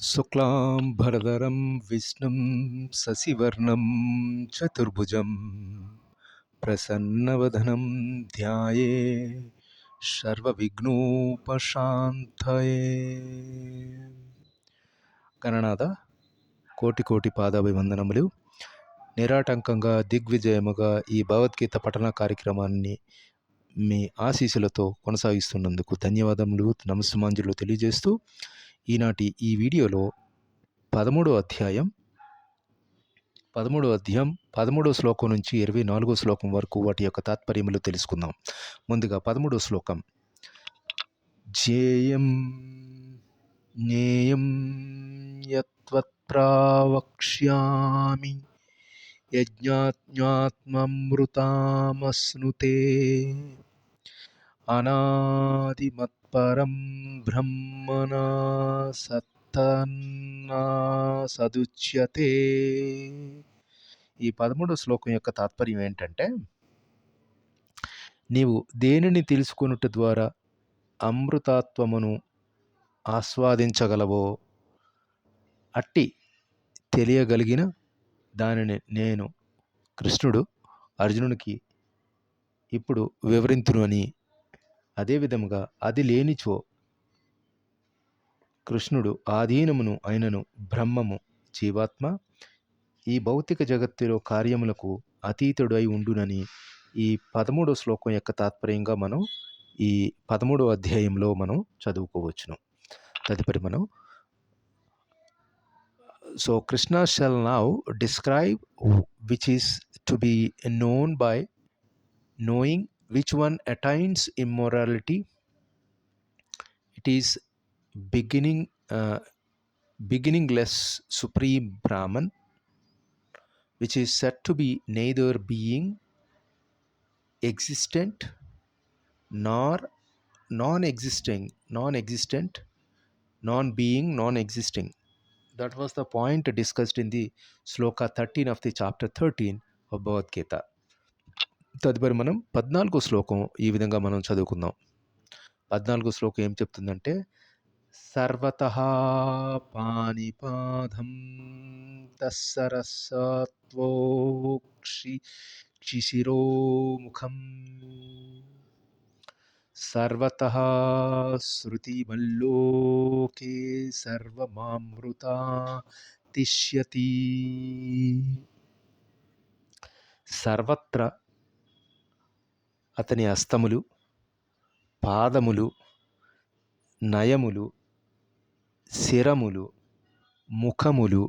శుక్లాంబరధరం విష్ణుం శశివర్ణం చతుర్భుజం ప్రసన్నవదనం ధ్యాయే సర్వవిఘ్నోపశాంతయే. గణనాథ కోటి కోటి పాదాభివందనములు. నిరాటంకంగా దిగ్విజయముగా ఈ భగవద్గీత పఠన కార్యక్రమాన్ని మీ ఆశీస్సులతో కొనసాగిస్తున్నందుకు ధన్యవాదములు, నమస్సుమాంజలు తెలియజేస్తూ ఈనాటి ఈ వీడియోలో 13వ అధ్యాయం 13వ శ్లోకం నుంచి 24వ శ్లోకం వరకు వాటి యొక్క తాత్పర్యములు తెలుసుకుందాం. ముందుగా 13వ శ్లోకం. జ్ఞేయం జ్ఞేయం యత్వత్ప్రావక్ష్యామి యజ్ఞాత్మ్యాత్మమృతామశ్నుతే అనాదిమత్పరం బ్రహ్మణా సత్తన్నా సదుచ్యతే. ఈ 13వ శ్లోకం యొక్క తాత్పర్యం ఏంటంటే, నీవు దేనిని తెలుసుకొనుట ద్వారా అమృతాత్వమును ఆస్వాదించగలవో అట్టి తెలియగలిగిన దానిని నేను కృష్ణుడు అర్జునునికి ఇప్పుడు వివరింతును అని, అదేవిధముగా అది లేనిచో కృష్ణుడు ఆధీనమును అయినను బ్రహ్మము జీవాత్మ ఈ భౌతిక జగత్తులో కార్యములకు అతీతుడు అయి ఉండునని ఈ 13వ శ్లోకం యొక్క తాత్పర్యంగా మనం ఈ 13వ అధ్యాయంలో మనం చదువుకోవచ్చును. తదుపరి మనం so Krishna shall now describe which is to be known by knowing which one attains immorality. It is beginningless supreme Brahman, which is said to be neither being existent nor non-existent, non-being, non-existing. That was the point discussed in the Sloka 13 of the chapter 13 of Bhagavad Gita. తదుపరి మనం 14వ శ్లోకం ఈ విధంగా మనం చదువుకుందాం. 14వ శ్లోకం ఏం చెప్తుందంటే, సర్వతః పాణిపాదం తస్సరసత్వోక్షిశిరోముఖం సర్వతః శృతిమల్లోకే సర్వమామృతా తిష్యతి. సర్వత్ర అతని హస్తములు, పాదములు, నయములు, శిరములు, ముఖములు,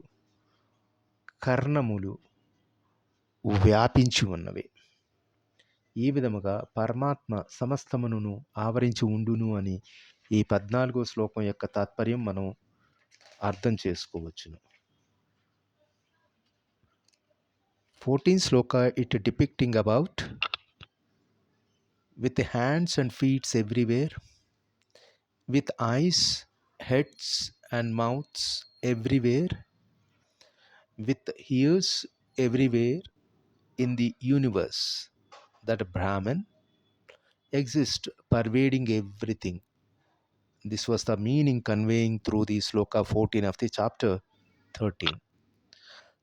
కర్ణములు వ్యాపించి ఉన్నవి. ఈ విధముగా పరమాత్మ సమస్తమును ఆవరించి ఉండును అని ఈ 14వ శ్లోకం యొక్క తాత్పర్యం మనం అర్థం చేసుకోవచ్చును. 14th Shloka it depicting about with hands and feet everywhere, with eyes, heads and mouths everywhere, with ears everywhere in the universe, that Brahman exists pervading everything. This was the meaning conveying through the sloka 14 of the chapter 13.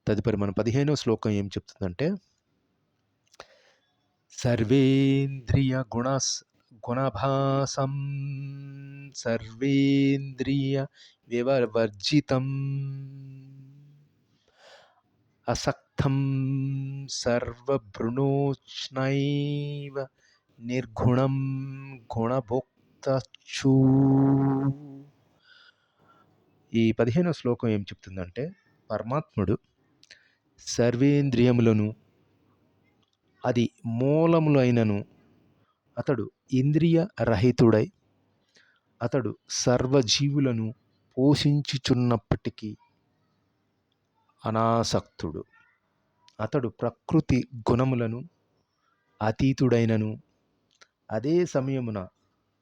తదుపరి మన 15వ శ్లోకం ఏం చెప్తుందంటే, సర్వేంద్రియ గుణభాసం సర్వేంద్రియ వివర్జితం అసక్తం సర్వభృణోష్ణైవ నిర్గుణం గుణభోక్తచూ. ఈ 15వ శ్లోకం ఏం చెప్తుందంటే, పరమాత్ముడు సర్వేంద్రియములను అది మూలములైనను అతడు ఇంద్రియ రహితుడై అతడు సర్వజీవులను పోషించుచున్నప్పటికీ అనాసక్తుడు. అతడు ప్రకృతి గుణములను అతీతుడైనను అదే సమయమున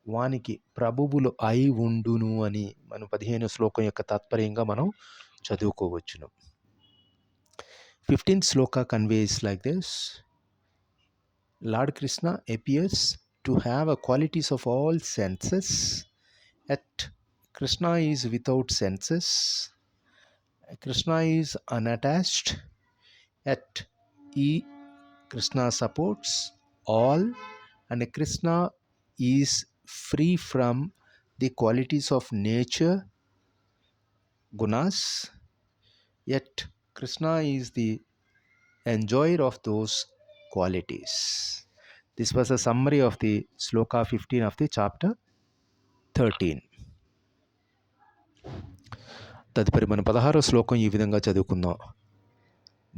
వానికి ప్రభువులు అయి ఉండును అని మనం 15వ శ్లోకం యొక్క తాత్పర్యంగా మనం చదువుకోవచ్చును. 15th sloka conveys like this: Lord Krishna appears to have a qualities of all senses, yet Krishna is without senses. Krishna is unattached, yet Krishna supports all, and Krishna is free from the qualities of nature, gunas, yet Krishna is the enjoyer of those qualities. This was a summary of the sloka 15 of the chapter 13. తదుపరి మన 16వ శ్లోకం ఈ విధంగా చదువుకుందాం.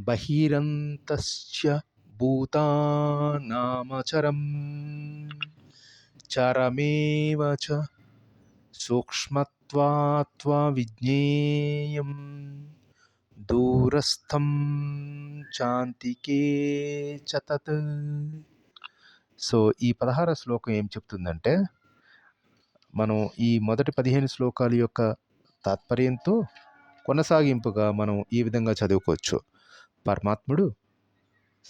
బహిరంతస్య భూతానామచరం చరమేవ చ సూక్ష్మత్వాత్వా విజ్ఞేయం దూరస్థం చాంతికే చ తత్. So ఈ 16వ శ్లోకం ఏం చెప్తుందంటే, మనం ఈ మొదటి 15 శ్లోకాల యొక్క తాత్పర్యంతో కొనసాగింపుగా మనం ఈ విధంగా చదువుకోవచ్చు. పరమాత్ముడు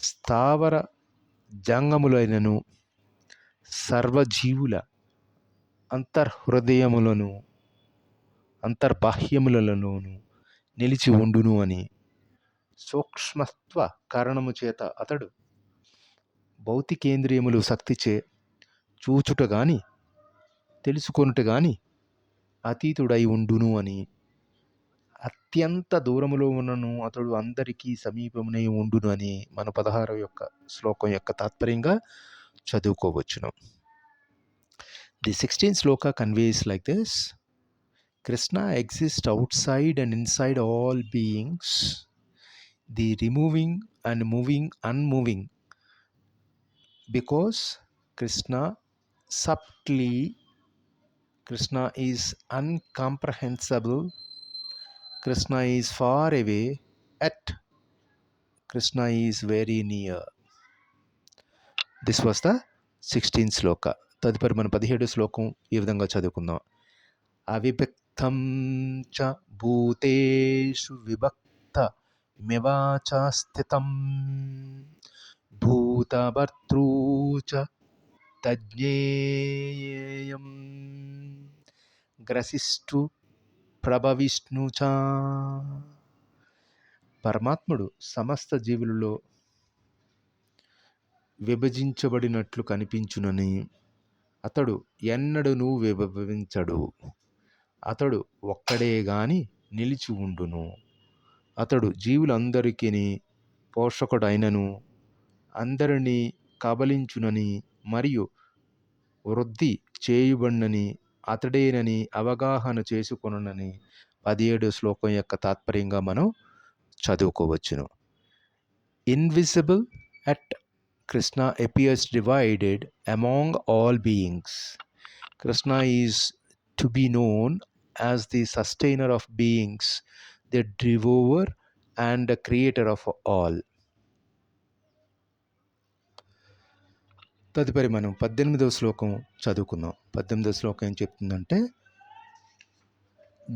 స్థావర జంగములైనను సర్వజీవుల అంతర్హృదయములను అంతర్బాహ్యములలోను నిలిచి ఉండును అని, సూక్ష్మత్వ కారణము చేత అతడు భౌతికేంద్రియములు శక్తిచే చూచుట గాని తెలుసుకొనుట గాని అతీతుడై ఉండును అని, అత్యంత దూరములో ఉన్నను అతడు అందరికీ సమీపమునై ఉండును అని మన 16వ యొక్క శ్లోకం యొక్క తాత్పర్యంగా చదువుకోవచ్చును. The 16th shloka conveys like this: Krishna exists outside and inside all beings, the removing and moving unmoving, because Krishna is uncomprehensible, Krishna is far away, yet Krishna is very near. This was the 16th శ్లోక. తదుపరి మన 17వ శ్లోకం ఈ విధంగా చదువుకుందాం. అవిభక్తం చ భూతేషు విభక్త మివాచ స్థితం భూతభర్తృ చ తజ్ఞేయం గ్రసిష్ఠు ప్రభవిష్ణు చ. పరమాత్ముడు సమస్త జీవులలో విభజించబడినట్లు కనిపించునని, అతడు ఎన్నడూ విభజించడు, అతడు ఒక్కడే గాని నిలిచి ఉండును, అతడు జీవులందరికీ పోషకుడైనను అందరినీ కబలించునని మరియు వృద్ధి చేయుబడినని అతడేనని అవగాహన చేసుకొనునని 17వ శ్లోకం యొక్క తాత్పర్యంగా మనం చదువుకోవచ్చును. Invisible at Krishna appears divided among all beings. Krishna is to be known as the sustainer of beings, the devourer and the creator of all. తదుపరి మనం 18వ శ్లోకం చదువుకుందాం. 18వ శ్లోకం ఏం చెప్తుందంటే,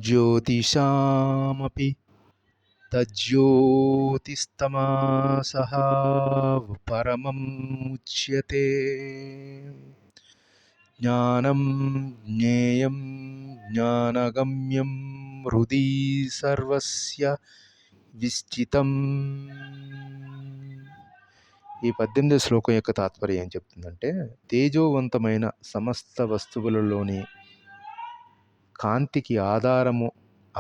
జ్యోతిషామపి తజ్యోతిస్తమసః పరమం ఉచ్యతే జ్ఞానం జ్ఞేయం జ్ఞానగమ్యం హృది సర్వస్య విస్థితం. ఈ 18వ శ్లోకం యొక్క తాత్పర్యం ఏం చెప్తుందంటే, తేజోవంతమైన సమస్త వస్తువులలోని కాంతికి ఆధారము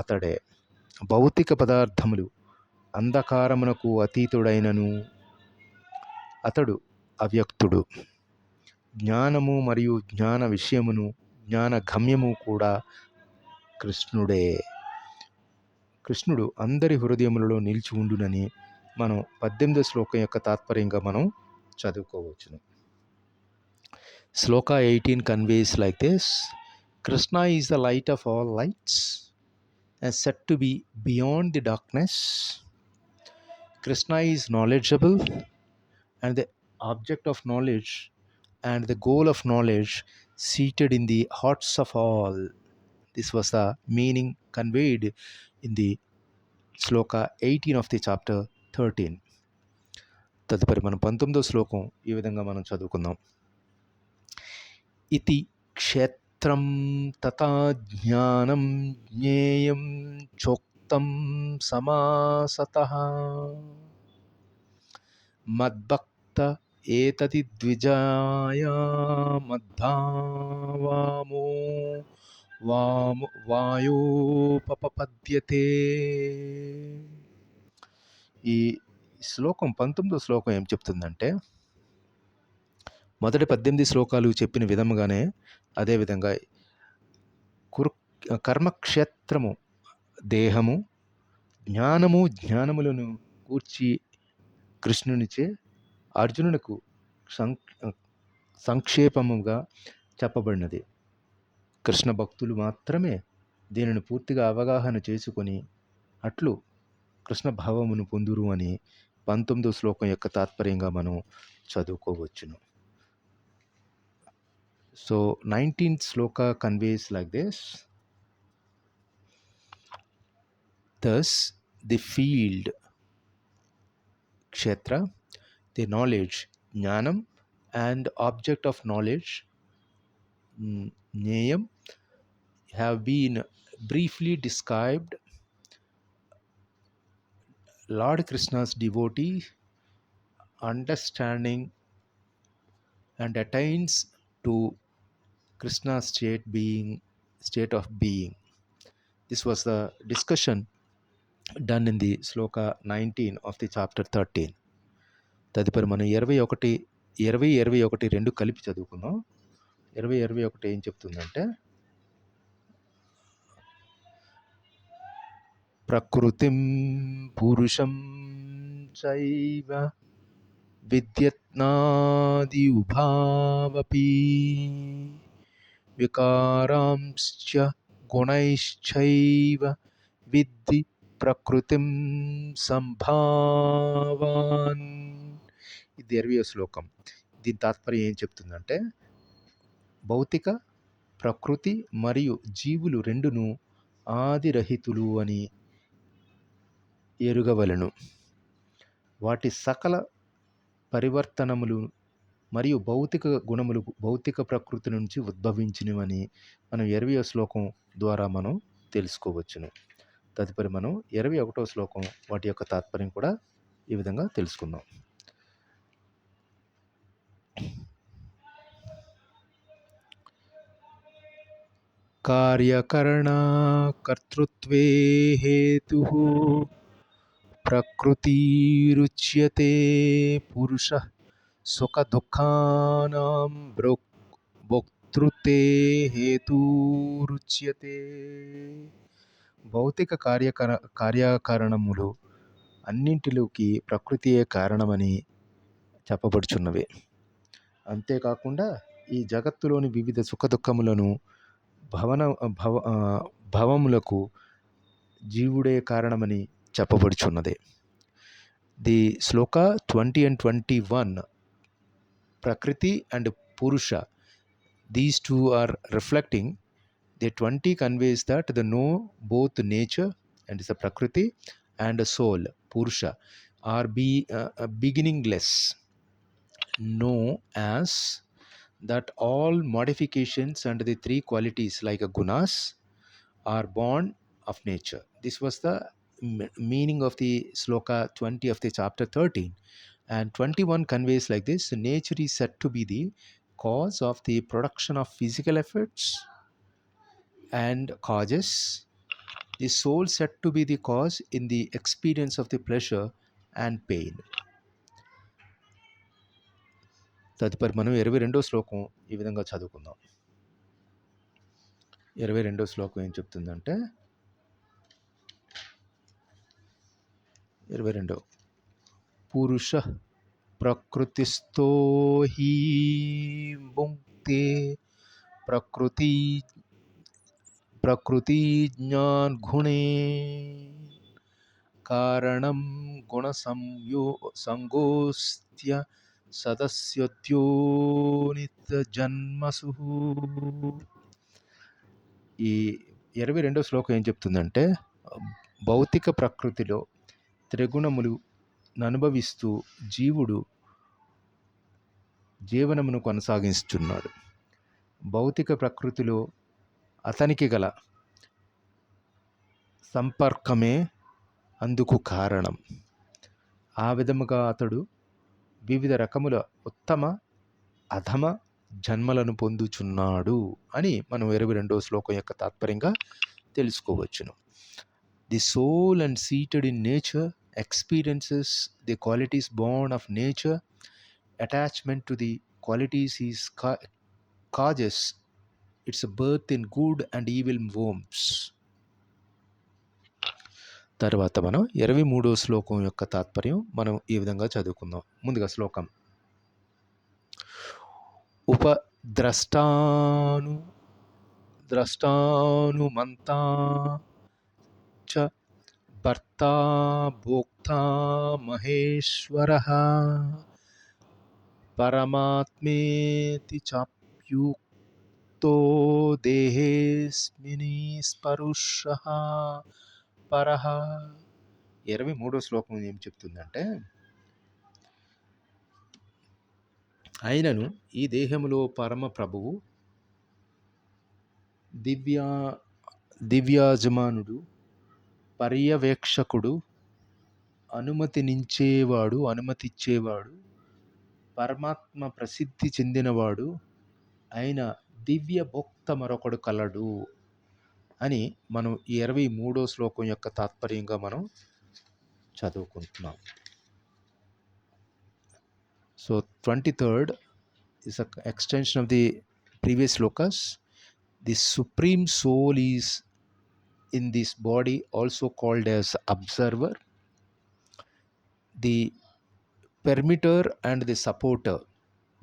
అతడే. భౌతిక పదార్థములు అంధకారమునకు అతీతుడైనను అతడు అవ్యక్తుడు. జ్ఞానము మరియు జ్ఞాన విషయమును జ్ఞాన గమ్యము కూడా కృష్ణుడే. కృష్ణుడు అందరి హృదయములలో నిలిచి ఉండునని మనం 18వ శ్లోకం యొక్క తాత్పర్యంగా మనం చదువుకోవచ్చును. శ్లోక 18 conveys like this: Krishna is the light of all lights and said to be beyond the darkness. Krishna is knowledgeable and the object of knowledge and the goal of knowledge seated in the hearts of all. This was the meaning conveyed in the sloka 18 of the chapter 13. తదుపరి మనం 19వ శ్లోకం ఈ విధంగా మనం చదువుకుందాం. ఇతి క్షేత్రం తథా జ్ఞానం జ్ఞేయం చోక్తం తం సమాసతః మద్భక్త ఏతది ద్విజాయ మద్భావామో వాయోపపద్యతే. ఈ శ్లోకం 19వ శ్లోకం ఏం చెప్తుందంటే, మొదటి 18 శ్లోకాలు చెప్పిన విధముగానే అదేవిధంగా కర్మక్షేత్రము దేహము, జ్ఞానములను కూర్చి కృష్ణునిచే అర్జునునకు సంక్షేపముగా చెప్పబడినది. కృష్ణ భక్తులు మాత్రమే దీనిని పూర్తిగా అవగాహన చేసుకొని అట్లు కృష్ణ భావమును పొందురు అని 19వ శ్లోకం యొక్క తాత్పర్యంగా మనం చదువుకోవచ్చును. So 19th shloka conveys like this. Thus the field kshetra, the knowledge jnanam, and object of knowledge jnayam have been briefly described. Lord Krishna's devotee understanding and attains to Krishna's state of being. This was the discussion done in the sloka 19 of the chapter 13. తదుపరి మనం 20-21 రెండు కలిపి చదువుకుందాం. 20-21 ఏం చెప్తుందంటే, ప్రకృతిం పురుషం చైవ విద్యత్నాది ఉభావపి వికారాంశ్చ గుణైశ్చైవ విద్ధి ప్రకృతిం సంభావాన్. ఇది 20వ శ్లోకం. దీని తాత్పర్యం ఏం చెప్తుందంటే, భౌతిక ప్రకృతి మరియు జీవులు రెండును ఆదిరహితులు అని ఎరుగవలను. వాటి సకల పరివర్తనములు మరియు భౌతిక గుణములు భౌతిక ప్రకృతి నుంచి ఉద్భవించినవని మనం 20వ శ్లోకం ద్వారా మనం తెలుసుకోవచ్చును. తదుపరి మనం 21వ శ్లోకం వాటి యొక్క తాత్పర్యం కూడా ఈ విధంగా తెలుసుకుందాం. కార్యకరణ కర్తృత్వే హేతుః ప్రకృతిరుచ్యతే పురుషః సుఖ దుఃఖానాం భోక్తృతే హేతురుచ్యతే. భౌతిక కార్యకారణములు అన్నింటిలోకి ప్రకృతియే కారణమని చెప్పబడుచున్నవి. అంతేకాకుండా ఈ జగత్తులోని వివిధ సుఖ దుఃఖములను భవములకు జీవుడే కారణమని చెప్పబడుచున్నది. The shloka 20 and 21, Prakriti and Purusha, these two are reflecting. The 20 conveys that the know both nature and is a Prakriti and a soul, Purusha, are beginningless. Know as that all modifications and the three qualities like a gunas are born of nature. This was the meaning of the sloka 20 of the chapter 13, and 21 conveys like this: nature is said to be the cause of the production of physical efforts and causes, the soul said to be the cause in the experience of the pleasure and pain. తదుపరి మనం 22వ శ్లోకం ఈ విధంగా చదువుకుందాం. 22వ శ్లోకం ఏం చెప్తుందంటే, 22 పురుష ప్రకృతిస్థో హి భుంక్తే ప్రకృతి జ్ఞాన్ గుణే కారణం గుణ సంగోస్త్య సదస్యోనిత జన్మసు. ఈ 22వ శ్లోకం ఏం చెప్తుందంటే, భౌతిక ప్రకృతిలో త్రిగుణములు అనుభవిస్తూ జీవుడు జీవనమును కొనసాగిస్తున్నాడు. భౌతిక ప్రకృతిలో అతనికి గల సంపర్కమే అందుకు కారణం. ఆ విధముగా అతడు వివిధ రకముల ఉత్తమ అధమ జన్మలను పొందుచున్నాడు అని మనం 22వ శ్లోకం యొక్క తాత్పర్యంగా తెలుసుకోవచ్చును. The soul and seated in nature experiences the qualities born of nature. Attachment to the qualities is causes its birth in good and evil worms. తర్వాత మనం 23వ శ్లోకం యొక్క తాత్పర్యం మనం ఈ విధంగా చదువుకుందాం. ముందుగా శ్లోకం. ద్రష్టానుమంతా చ భర్తా భోక్తా మహేశ్వరః పరమాత్మేతి చాప్యుక్తో దేహేస్మిన్ స్పరుషః పరః. 23వ శ్లోకం ఏం చెప్తుందంటే, అయినను ఈ దేహములో పరమ ప్రభువు దివ్యాజమానుడు, పర్యవేక్షకుడు, అనుమతిచ్చేవాడు, పరమాత్మ ప్రసిద్ధి చెందినవాడు అయిన దివ్య భోక్త మరొకడు కలడు అని మనం ఈ 23వ శ్లోకం యొక్క తాత్పర్యంగా మనం చదువుకుంటున్నాం. So 23rd is an extension of the previous slokas. The supreme soul is in this body also called as observer, the permitter and the supporter,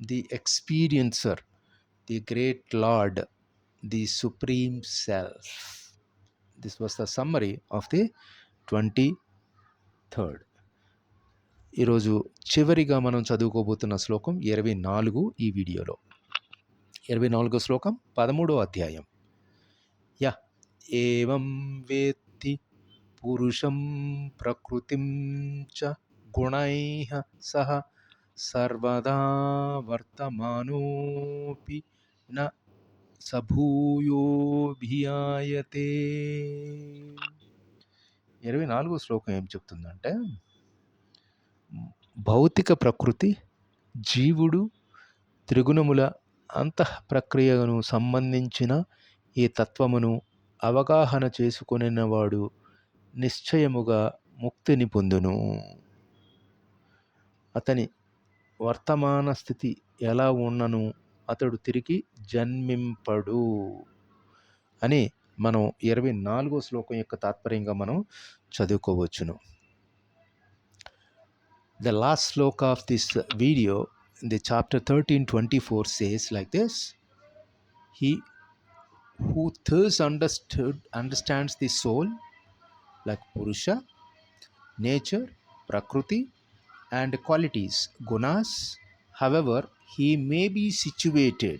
the experiencer, the great Lord, the supreme self. This was the summary of the 23rd. ఈరోజు చివరిగా మనం చదువుకోబోతున్న శ్లోకం 24 ఈ వీడియోలో. 24వ శ్లోకం 13వ అధ్యాయం. య ఏవం వేత్తి పురుషం ప్రకృతిం చ గుణైః సహ సర్వదా వర్తమానోపి న సభూయోభియాయతే. 24వ శ్లోకం ఏం చెప్తుందంటే, భౌతిక ప్రకృతి, జీవుడు, త్రిగుణముల అంతః ప్రక్రియను సంబంధించిన ఈ తత్వమును అవగాహన చేసుకొనినవాడు నిశ్చయముగా ముక్తిని పొందును. అతని వర్తమాన స్థితి ఎలా ఉన్నను అతడు తిరిగి జన్మింపడు అని మనం 24వ శ్లోకం యొక్క తాత్పర్యంగా మనం చదువుకోవచ్చును. The last sloka of this video in the chapter 13:24 says like this: He who thus understands the soul like Purusha, nature, Prakriti and qualities, gunas, however he may be situated,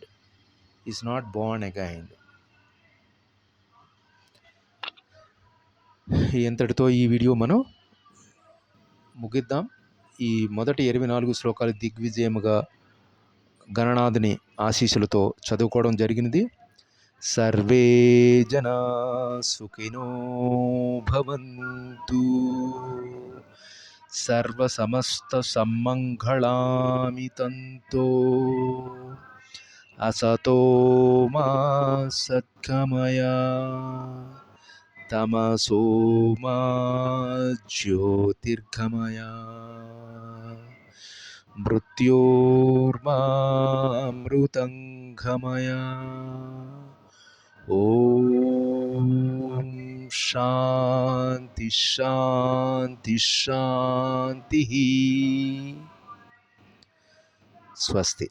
is not born again. ఎంతటితో ఈ video మనం ముగిద్దాం. ఈ మొదటి 24 శ్లోకాలు దిగ్విజయముగా గణనాథుని ఆశీస్సులతో చదువుకోవడం జరిగినది. సర్వే జనా సుఖినో భవంతు, సర్వ సమస్త సమ్మంగళామితంతో, అసతో మా సద్గమయ, తమసో మా జ్యోతిర్గమయ, మృత్యోర్మామృతంగమయ. ఓం శాంతి శాంతి శాంతి. స్వస్తి.